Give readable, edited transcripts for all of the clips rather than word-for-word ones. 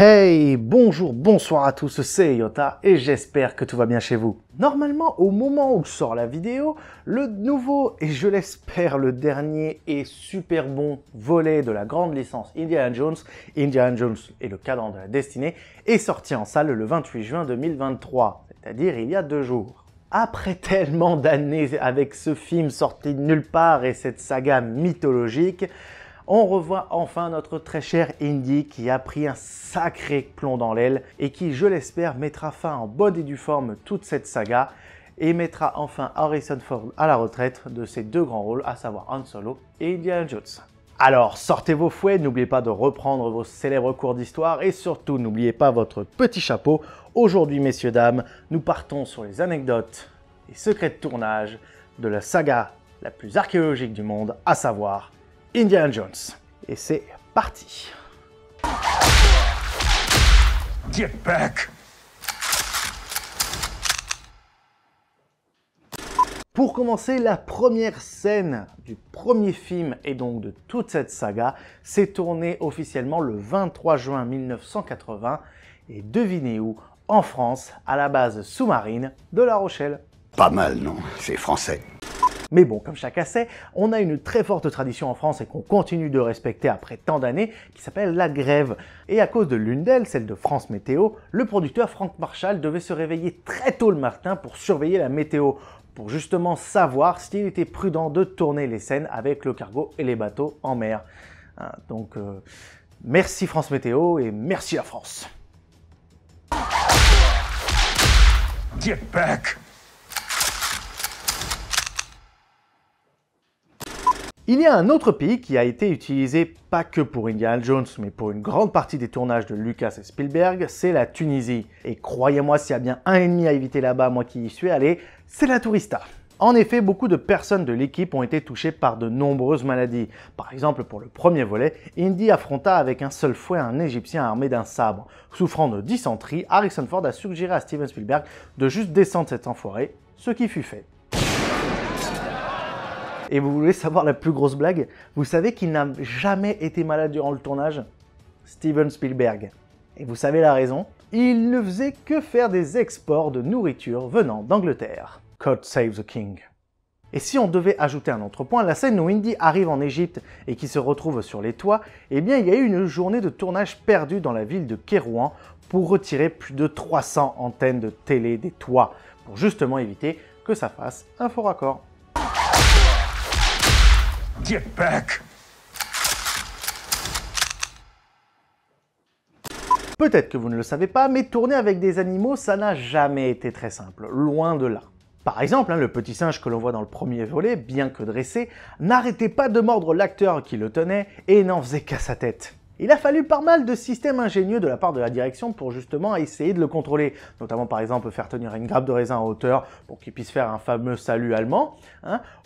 Hey, bonjour, bonsoir à tous, c'est Yota et j'espère que tout va bien chez vous. Normalement, au moment où sort la vidéo, le nouveau et je l'espère le dernier et super bon volet de la grande licence Indiana Jones et le cadran de la destinée, est sorti en salle le 28 juin 2023, c'est-à-dire il y a 2 jours. Après tellement d'années avec ce film sorti de nulle part et cette saga mythologique, on revoit enfin notre très cher Indy qui a pris un sacré plomb dans l'aile et qui, je l'espère, mettra fin en bonne et due forme toute cette saga et mettra enfin Harrison Ford à la retraite de ses 2 grands rôles, à savoir Han Solo et Indiana Jones. Alors sortez vos fouets, n'oubliez pas de reprendre vos célèbres cours d'histoire et surtout n'oubliez pas votre petit chapeau. Aujourd'hui, messieurs, dames, nous partons sur les anecdotes et secrets de tournage de la saga la plus archéologique du monde, à savoir Indiana Jones. Et c'est parti. Get back! Pour commencer, la première scène du premier film et donc de toute cette saga s'est tournée officiellement le 23 juin 1980 et devinez où? En France, à la base sous-marine de La Rochelle. Pas mal, non? C'est français. Mais bon, comme chacun sait, on a une très forte tradition en France et qu'on continue de respecter après tant d'années, qui s'appelle la grève. Et à cause de l'une d'elles, celle de France Météo, le producteur Franck Marshall devait se réveiller très tôt le matin pour surveiller la météo, pour justement savoir s'il était prudent de tourner les scènes avec le cargo et les bateaux en mer. Donc, merci France Météo et merci la France. Get back! Il y a un autre pays qui a été utilisé pas que pour Indiana Jones, mais pour une grande partie des tournages de Lucas et Spielberg, c'est la Tunisie. Et croyez-moi, s'il y a bien un ennemi à éviter là-bas, moi qui y suis allé, c'est la tourista. En effet, beaucoup de personnes de l'équipe ont été touchées par de nombreuses maladies. Par exemple, pour le premier volet, Indy affronta avec un seul fouet un Égyptien armé d'un sabre. Souffrant de dysenterie, Harrison Ford a suggéré à Steven Spielberg de juste descendre cet enfoiré, ce qui fut fait. Et vous voulez savoir la plus grosse blague? Vous savez qu'il n'a jamais été malade durant le tournage? Steven Spielberg. Et vous savez la raison? Il ne faisait que faire des exports de nourriture venant d'Angleterre. God save the king. Et si on devait ajouter un autre point, la scène où Indy arrive en Égypte et qui se retrouve sur les toits, eh bien il y a eu une journée de tournage perdue dans la ville de Kérouan pour retirer plus de 300 antennes de télé des toits, pour justement éviter que ça fasse un faux raccord. Get back! Peut-être que vous ne le savez pas, mais tourner avec des animaux, ça n'a jamais été très simple, loin de là. Par exemple, le petit singe que l'on voit dans le premier volet, bien que dressé, n'arrêtait pas de mordre l'acteur qui le tenait et n'en faisait qu'à sa tête. Il a fallu pas mal de systèmes ingénieux de la part de la direction pour justement essayer de le contrôler, notamment par exemple faire tenir une grappe de raisin en hauteur pour qu'il puisse faire un fameux salut allemand,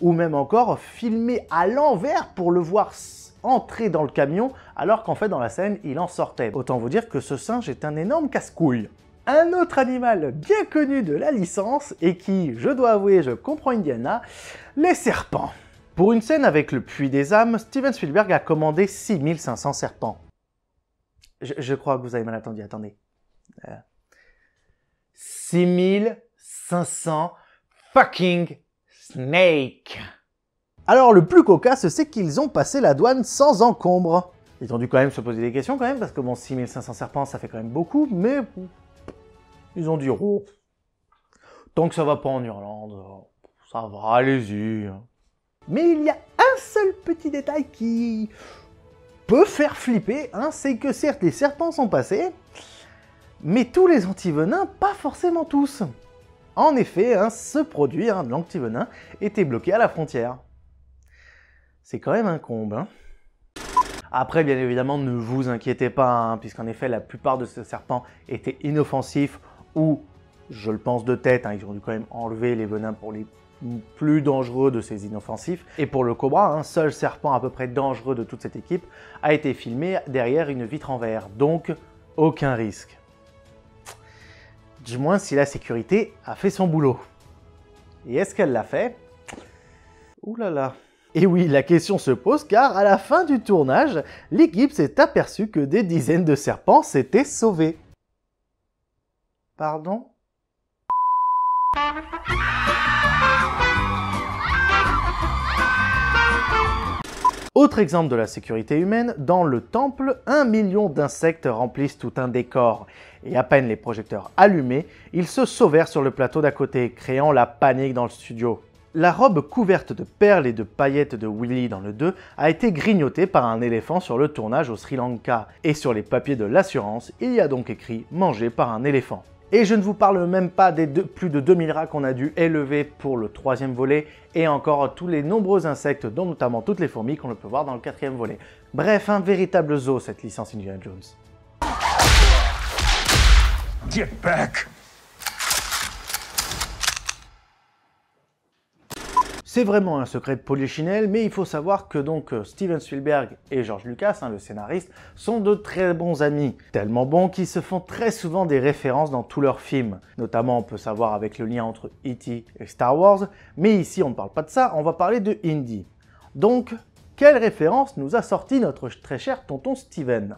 ou même encore filmer à l'envers pour le voir entrer dans le camion alors qu'en fait dans la scène il en sortait. Autant vous dire que ce singe est un énorme casse-couille. Un autre animal bien connu de la licence et qui, je dois avouer, je comprends Indiana, les serpents. Pour une scène avec le Puits des âmes, Steven Spielberg a commandé 6500 serpents. Je crois que vous avez mal entendu, attendez. 6500 fucking snakes. Alors le plus cocasse, c'est qu'ils ont passé la douane sans encombre. Ils ont dû quand même se poser des questions quand même, parce que bon, 6500 serpents, ça fait quand même beaucoup, mais ils ont dit, oh, tant que ça va pas en Irlande, ça va, allez-y. Mais il y a un seul petit détail qui peut faire flipper, c'est que certes les serpents sont passés, mais tous les antivenins, pas forcément tous. En effet, ce produit, de l'antivenin, était bloqué à la frontière. C'est quand même un comble. Après, bien évidemment, ne vous inquiétez pas, puisqu'en effet, la plupart de ces serpents étaient inoffensifs ou, je le pense de tête, ils ont dû quand même enlever les venins pour les plus dangereux de ces inoffensifs. Et pour le cobra, seul serpent à peu près dangereux de toute cette équipe, a été filmé derrière une vitre en verre. Donc, aucun risque. Du moins si la sécurité a fait son boulot. Et est-ce qu'elle l'a fait? Ouh là là. Et oui, la question se pose car à la fin du tournage, l'équipe s'est aperçue que des dizaines de serpents s'étaient sauvés. Pardon ? Autre exemple de la sécurité humaine, dans le temple, 1 million d'insectes remplissent tout un décor. Et à peine les projecteurs allumés, ils se sauvèrent sur le plateau d'à côté, créant la panique dans le studio. La robe couverte de perles et de paillettes de Willy dans le 2 a été grignotée par un éléphant sur le tournage au Sri Lanka. Et sur les papiers de l'assurance, il y a donc écrit « mangé par un éléphant ». Et je ne vous parle même pas des plus de 2000 rats qu'on a dû élever pour le 3e volet, et encore tous les nombreux insectes, dont notamment toutes les fourmis qu'on peut voir dans le 4e volet. Bref, un véritable zoo cette licence Indiana Jones. Get back! C'est vraiment un secret de polichinelle, mais il faut savoir que donc Steven Spielberg et George Lucas, le scénariste, sont de très bons amis. Tellement bons qu'ils se font très souvent des références dans tous leurs films. Notamment, on peut savoir avec le lien entre E.T. et Star Wars, mais ici on ne parle pas de ça, on va parler de Indy. Donc, quelle référence nous a sorti notre très cher tonton Steven ?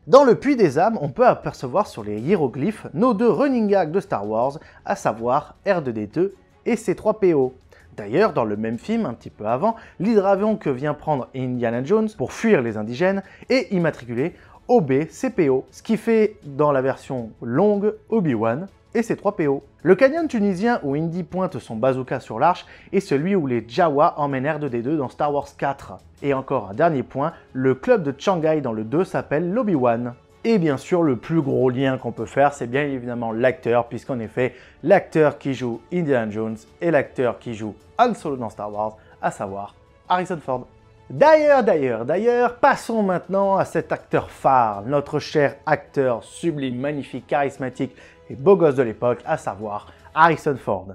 Dans le Puits des âmes, on peut apercevoir sur les hiéroglyphes nos 2 running gags de Star Wars, à savoir R2D2 et C3PO. D'ailleurs, dans le même film, un petit peu avant, l'hydravion que vient prendre Indiana Jones pour fuir les indigènes est immatriculé OB-CPO, ce qui fait dans la version longue Obi-Wan et C3PO. Le canyon tunisien où Indy pointe son bazooka sur l'arche est celui où les Jawa emmènent R2D2 dans Star Wars 4. Et encore un dernier point, le club de Shanghai dans le 2 s'appelle l'Obi-Wan. Et bien sûr, le plus gros lien qu'on peut faire, c'est bien évidemment l'acteur, puisqu'en effet, l'acteur qui joue Indiana Jones est l'acteur qui joue Han Solo dans Star Wars, à savoir Harrison Ford. D'ailleurs, passons maintenant à cet acteur phare, notre cher acteur sublime, magnifique, charismatique et beau gosse de l'époque, à savoir Harrison Ford.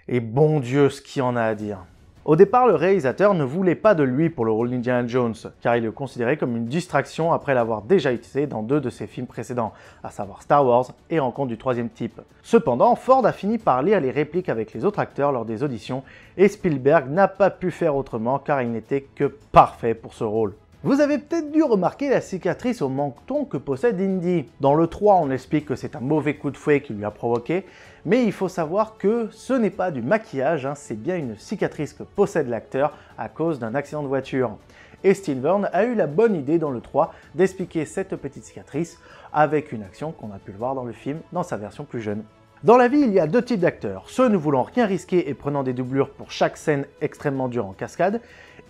Et bon Dieu, ce qu'il y en a à dire. Au départ, le réalisateur ne voulait pas de lui pour le rôle d'Indiana Jones, car il le considérait comme une distraction après l'avoir déjà utilisé dans 2 de ses films précédents, à savoir Star Wars et Rencontre du 3e type. Cependant, Ford a fini par lire les répliques avec les autres acteurs lors des auditions, et Spielberg n'a pas pu faire autrement car il n'était que parfait pour ce rôle. Vous avez peut-être dû remarquer la cicatrice au menton que possède Indy. Dans le 3, on explique que c'est un mauvais coup de fouet qui lui a provoqué, mais il faut savoir que ce n'est pas du maquillage, c'est bien une cicatrice que possède l'acteur à cause d'un accident de voiture. Et Spielberg a eu la bonne idée dans le 3 d'expliquer cette petite cicatrice avec une action qu'on a pu le voir dans le film dans sa version plus jeune. Dans la vie, il y a 2 types d'acteurs, ceux ne voulant rien risquer et prenant des doublures pour chaque scène extrêmement dure en cascade,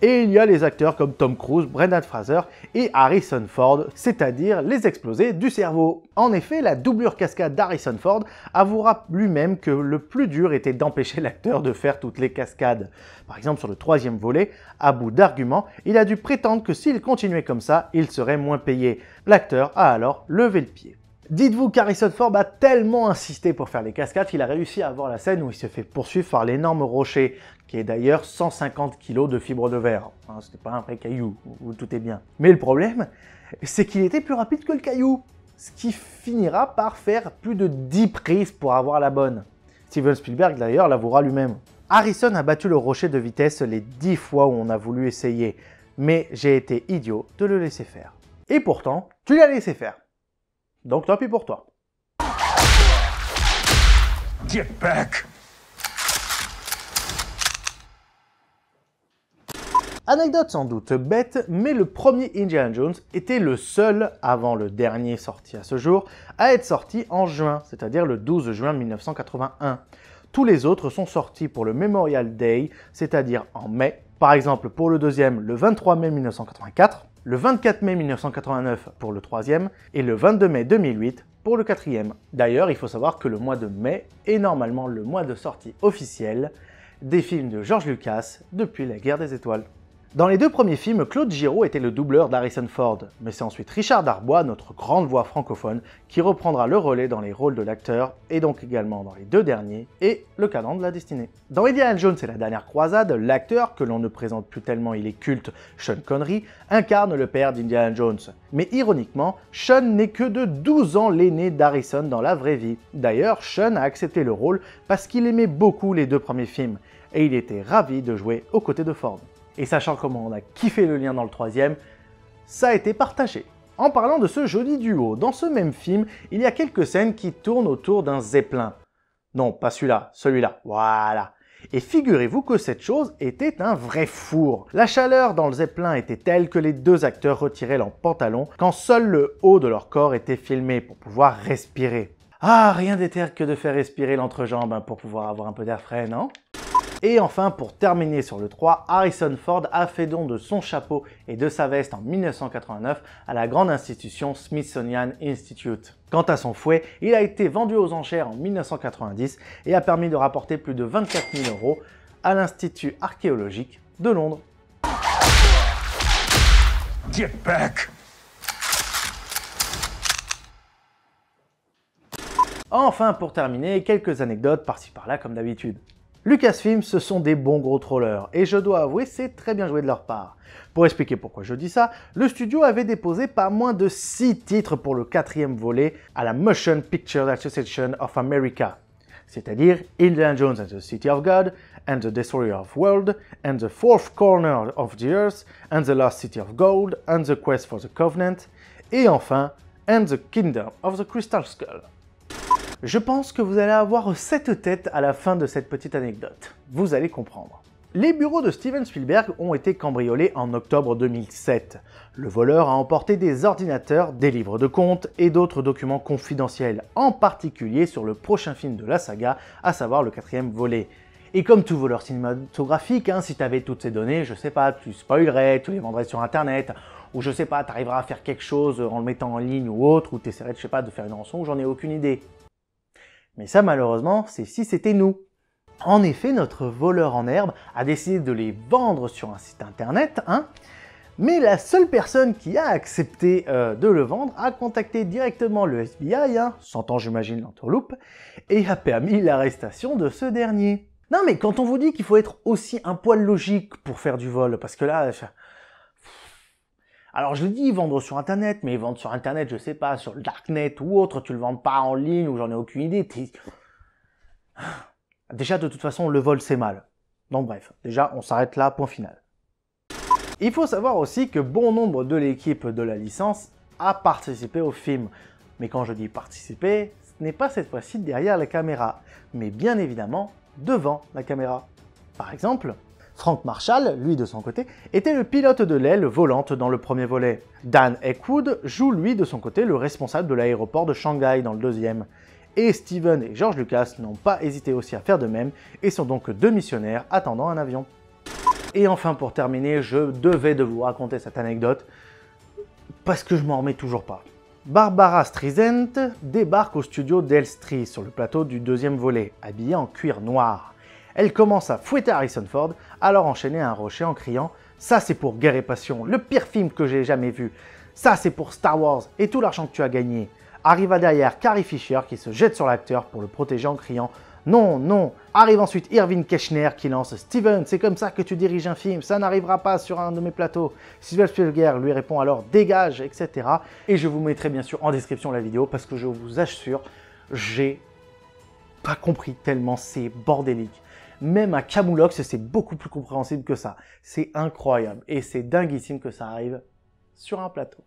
et il y a les acteurs comme Tom Cruise, Brendan Fraser et Harrison Ford, c'est-à-dire les explosés du cerveau. En effet, la doublure cascade d'Harrison Ford avouera lui-même que le plus dur était d'empêcher l'acteur de faire toutes les cascades. Par exemple, sur le 3e volet, à bout d'arguments, il a dû prétendre que s'il continuait comme ça, il serait moins payé. L'acteur a alors levé le pied. Dites-vous qu'Harrison Ford a tellement insisté pour faire les cascades qu'il a réussi à avoir la scène où il se fait poursuivre par l'énorme rocher, qui est d'ailleurs 150 kg de fibre de verre. C'était pas un vrai caillou, où tout est bien. Mais le problème, c'est qu'il était plus rapide que le caillou, ce qui finira par faire plus de 10 prises pour avoir la bonne. Steven Spielberg d'ailleurs l'avouera lui-même. Harrison a battu le rocher de vitesse les 10 fois où on a voulu essayer, mais j'ai été idiot de le laisser faire. Et pourtant, tu l'as laissé faire. Donc tant pis pour toi. Get back! Anecdote sans doute bête, mais le premier Indiana Jones était le seul, avant le dernier sorti à ce jour, à être sorti en juin, c'est-à-dire le 12 juin 1981. Tous les autres sont sortis pour le Memorial Day, c'est-à-dire en mai. Par exemple, pour le deuxième, le 23 mai 1984, le 24 mai 1989 pour le troisième, et le 22 mai 2008 pour le quatrième. D'ailleurs, il faut savoir que le mois de mai est normalement le mois de sortie officielle des films de George Lucas depuis la Guerre des Étoiles. Dans les 2 premiers films, Claude Giraud était le doubleur d'Harrison Ford, mais c'est ensuite Richard Darbois, notre grande voix francophone, qui reprendra le relais dans les rôles de l'acteur, et donc également dans les 2 derniers, et le Cadran de la Destinée. Dans Indiana Jones et la dernière croisade, l'acteur, que l'on ne présente plus tellement il est culte, Sean Connery, incarne le père d'Indiana Jones. Mais ironiquement, Sean n'est que de 12 ans l'aîné d'Harrison dans la vraie vie. D'ailleurs, Sean a accepté le rôle parce qu'il aimait beaucoup les 2 premiers films, et il était ravi de jouer aux côtés de Ford. Et sachant comment on a kiffé le lien dans le troisième, ça a été partagé. En parlant de ce joli duo, dans ce même film, il y a quelques scènes qui tournent autour d'un zeppelin. Non, pas celui-là, celui-là, voilà. Et figurez-vous que cette chose était un vrai four. La chaleur dans le zeppelin était telle que les deux acteurs retiraient leurs pantalons quand seul le haut de leur corps était filmé pour pouvoir respirer. Ah, rien d'éther que de faire respirer l'entrejambe pour pouvoir avoir un peu d'air frais, non? Et enfin, pour terminer sur le 3, Harrison Ford a fait don de son chapeau et de sa veste en 1989 à la grande institution Smithsonian Institute. Quant à son fouet, il a été vendu aux enchères en 1990 et a permis de rapporter plus de 24 000 € à l'Institut archéologique de Londres. Get back! Enfin, pour terminer, quelques anecdotes par-ci par-là comme d'habitude. Lucasfilm, ce sont des bons gros trollers, et je dois avouer, c'est très bien joué de leur part. Pour expliquer pourquoi je dis ça, le studio avait déposé pas moins de 6 titres pour le 4e volet à la Motion Picture Association of America, c'est-à-dire Indiana Jones and the City of God, and the Destroyer of World, and the Fourth Corner of the Earth, and the Lost City of Gold, and the Quest for the Covenant, et enfin, and the Kingdom of the Crystal Skull. Je pense que vous allez avoir cette tête à la fin de cette petite anecdote. Vous allez comprendre. Les bureaux de Steven Spielberg ont été cambriolés en octobre 2007. Le voleur a emporté des ordinateurs, des livres de comptes et d'autres documents confidentiels, en particulier sur le prochain film de la saga, à savoir le 4e volet. Et comme tout voleur cinématographique, si tu avais toutes ces données, je sais pas, tu spoilerais, tu les vendrais sur internet, ou je sais pas, tu arriveras à faire quelque chose en le mettant en ligne ou autre, ou tu essaierais, je sais pas, de faire une rançon, j'en ai aucune idée. Mais ça, malheureusement, c'est si c'était nous. En effet, notre voleur en herbe a décidé de les vendre sur un site internet, mais la seule personne qui a accepté de le vendre a contacté directement le FBI, sentant j'imagine l'entourloupe, et a permis l'arrestation de ce dernier. Non mais quand on vous dit qu'il faut être aussi un poil logique pour faire du vol, parce que là... Alors je le dis, vendre sur internet, mais vendre sur internet, je sais pas, sur le darknet ou autre, tu le vends pas en ligne ou j'en ai aucune idée. Déjà de toute façon, le vol c'est mal. Donc bref, déjà on s'arrête là, point final. Il faut savoir aussi que bon nombre de l'équipe de la licence a participé au film. Mais quand je dis participer, ce n'est pas cette fois-ci derrière la caméra, mais bien évidemment devant la caméra. Par exemple, Frank Marshall, lui de son côté, était le pilote de l'aile volante dans le premier volet. Dan Aykroyd joue lui de son côté le responsable de l'aéroport de Shanghai dans le deuxième. Et Steven et George Lucas n'ont pas hésité aussi à faire de même et sont donc deux missionnaires attendant un avion. Et enfin pour terminer, je devais de vous raconter cette anecdote parce que je m'en remets toujours pas. Barbara Streisand débarque au studio d'Elstree sur le plateau du deuxième volet, habillée en cuir noir. Elle commence à fouetter Harrison Ford, alors enchaîner à un rocher en criant « Ça c'est pour Guerre et Passion, le pire film que j'ai jamais vu. Ça c'est pour Star Wars et tout l'argent que tu as gagné. » Arriva derrière Carrie Fisher qui se jette sur l'acteur pour le protéger en criant « Non, non !» Arrive ensuite Irving Keschner qui lance « Steven, c'est comme ça que tu diriges un film, ça n'arrivera pas sur un de mes plateaux. » Steven Spielberg lui répond alors « Dégage !» etc. Et je vous mettrai bien sûr en description la vidéo parce que je vous assure, j'ai pas compris tellement c'est bordélique. Même à Camoulox, c'est beaucoup plus compréhensible que ça. C'est incroyable et c'est dinguissime que ça arrive sur un plateau.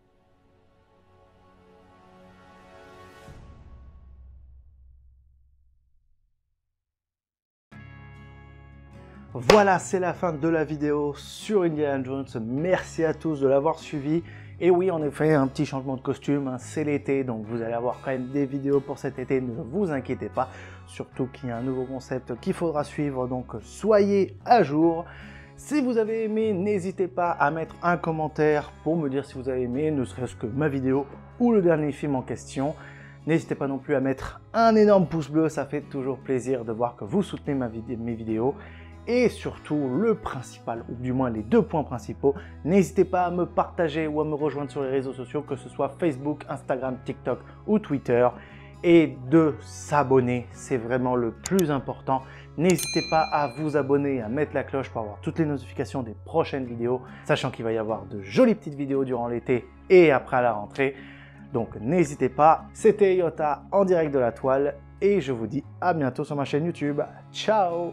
Voilà, c'est la fin de la vidéo sur Indiana Jones. Merci à tous de l'avoir suivi. Et oui, en effet, un petit changement de costume, c'est l'été, donc vous allez avoir quand même des vidéos pour cet été, ne vous inquiétez pas. Surtout qu'il y a un nouveau concept qu'il faudra suivre, donc soyez à jour. Si vous avez aimé, n'hésitez pas à mettre un commentaire pour me dire si vous avez aimé, ne serait-ce que ma vidéo ou le dernier film en question. N'hésitez pas non plus à mettre un énorme pouce bleu, ça fait toujours plaisir de voir que vous soutenez mes vidéos. Et surtout, le principal, ou du moins les deux points principaux, n'hésitez pas à me partager ou à me rejoindre sur les réseaux sociaux, que ce soit Facebook, Instagram, TikTok ou Twitter. Et de s'abonner, c'est vraiment le plus important. N'hésitez pas à vous abonner, à mettre la cloche pour avoir toutes les notifications des prochaines vidéos, sachant qu'il va y avoir de jolies petites vidéos durant l'été et après à la rentrée. Donc n'hésitez pas, c'était Yota en direct de la toile et je vous dis à bientôt sur ma chaîne YouTube. Ciao!